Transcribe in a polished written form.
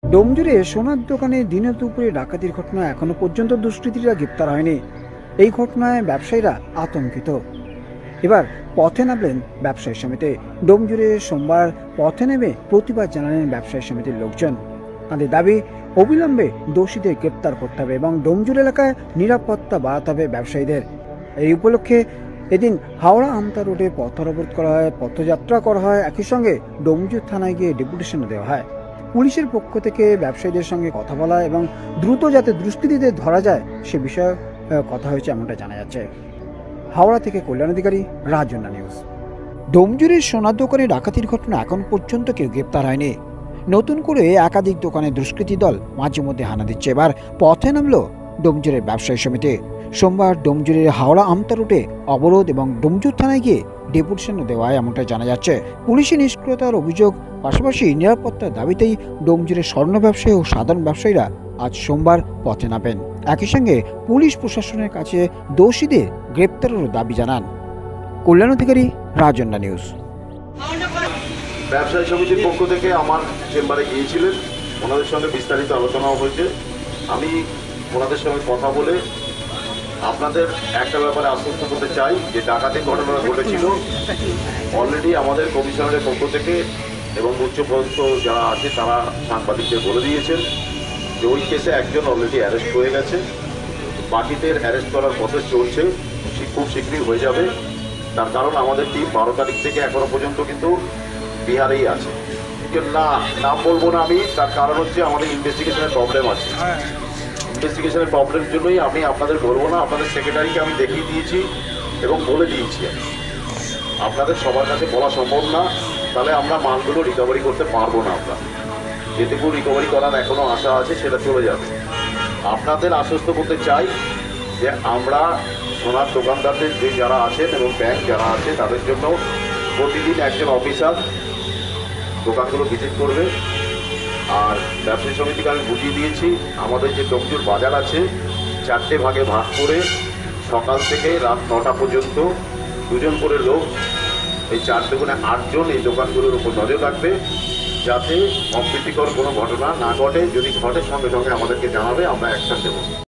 ডোমজুড়ে সোনার দোকানে দিনে দুপুরে ডাকাতির ঘটনা এখনো পর্যন্ত দুষ্কৃতীরা গ্রেপ্তার হয়নি। এই ঘটনায় ব্যবসায়ীরা আতঙ্কিত। এবার পথে নামলেন ব্যবসায়ী সমিতি। ডোমজুড়ে সোমবার পথে নেমে প্রতিবাদ জানালেন ব্যবসায়ী সমিতির লোকজন। তাদের দাবি, অবিলম্বে দোষীদের গ্রেপ্তার করতে হবে এবং ডোমজুড় এলাকায় নিরাপত্তা বাড়াতে হবে ব্যবসায়ীদের। এই উপলক্ষে এদিন হাওড়া আমতা রোডে পথ অবরোধ করা হয়, পথযাত্রা করা হয়, একই সঙ্গে ডোমজুড় থানায় গিয়ে ডেপুটেশনও দেওয়া হয়। পুলিশের পক্ষ থেকে ব্যবসায়ীদের সঙ্গে কথা বলা এবং দ্রুত যাতে দুষ্কৃতীদের ধরা যায় সে বিষয়ে কথা হয়েছে এমনটা জানা যাচ্ছে। হাওড়া থেকে কল্যাণ অধিকারী, রাজন্যা নিউজ। ডোমজুড়ের সোনার দোকানে ডাকাতির ঘটনা এখন পর্যন্ত কেউ গ্রেপ্তার হয়নি। নতুন করে একাধিক দোকানে দুষ্কৃতী দল মাঝে মধ্যে হানা দিচ্ছে। এবার পথে নামলো ডোমজুড়ের ব্যবসায়ী সমিতি। সোমবার ডোমজুড়ের হাওড়া আমতা রুটে অবরোধ এবং ডোমজুড় থানায় গিয়ে ডেপুটেশনও দেওয়া হয় এমনটা জানা যাচ্ছে। পুলিশি নিষ্ক্রিয়তার অভিযোগ, পাশাপাশি নিরাপত্তার দাবিতেই ডোমজুড়ের স্বর্ণ ব্যবসায়ী ও সাধারণ ব্যবসায়ীরা আজ সোমবার পথে নামেন। একই সঙ্গে পুলিশ প্রশাসনের কাছে দোষীদের গ্রেপ্তারেরও দাবি জানান। কল্যাণ অধিকারী, রাজন্যা নিউজ। ব্যবসায়ী সমিতির পক্ষ থেকে আমার চেম্বারে গিয়েছিলেন, ওনাদের সঙ্গে বিস্তারিত আলোচনাও হয়েছে। আমি ওনাদের সঙ্গে কথা বলে আপনাদের একটা ব্যাপারে আশ্বস্ত করতে চাই যে ডাকাতির ঘটনা ঘটেছিল অলরেডি আমাদের কমিশনারের পক্ষ থেকে এবং উচ্চপদস্থ যারা আছে তারা সাংবাদিকদের বলে দিয়েছেন যে ওই কেসে একজন অলরেডি অ্যারেস্ট হয়ে গেছে, বাকিদের অ্যারেস্ট করার প্রসেস চলছে, খুব শীঘ্রই হয়ে যাবে। তার কারণ আমাদের টিম 12 তারিখ থেকে এখনো পর্যন্ত কিন্তু বিহারেই আছে। না, নাম বলবো না আমি, তার কারণ হচ্ছে আমাদের ইনভেস্টিগেশনের প্রবলেম আছে। ইনভেস্টিগেশনের প্রবলেমের জন্যই আমি আপনাদের বলবো না। আপনাদের সেক্রেটারিকে আমি দেখিয়ে দিয়েছি এবং বলে দিয়েছি। আপনাদের সবার কাছে বলা সম্ভব না, তাহলে আমরা মালগুলো রিকভারি করতে পারবো না। আমরা যেটুকু রিকভারি করার এখনো আশা আছে সেটা চলে যাবে। আপনাদের আশ্বস্ত করতে চাই যে আমরা সোনার দোকানদারদের যে যারা আছেন এবং ব্যাংক যারা আছে তাদের জন্য প্রতিদিন একজন অফিসার দোকানগুলো ভিজিট করবে। আর ব্যবসায়ী সমিতিকে আমি বুঝিয়ে দিয়েছি আমাদের যে ডোমজুড় বাজার আছে 4টে ভাগে ভাগ করে সকাল থেকে রাত 9টা পর্যন্ত 2জন করে লোক, এই 4 দুগুণে 8 জন এই দোকানগুলোর উপর নজর রাখবে যাতে অপ্রীতিকর কোনো ঘটনা না ঘটে। যদি ঘটে সঙ্গে সঙ্গে আমাদেরকে জানাবে, আমরা অ্যাকশন দেবো।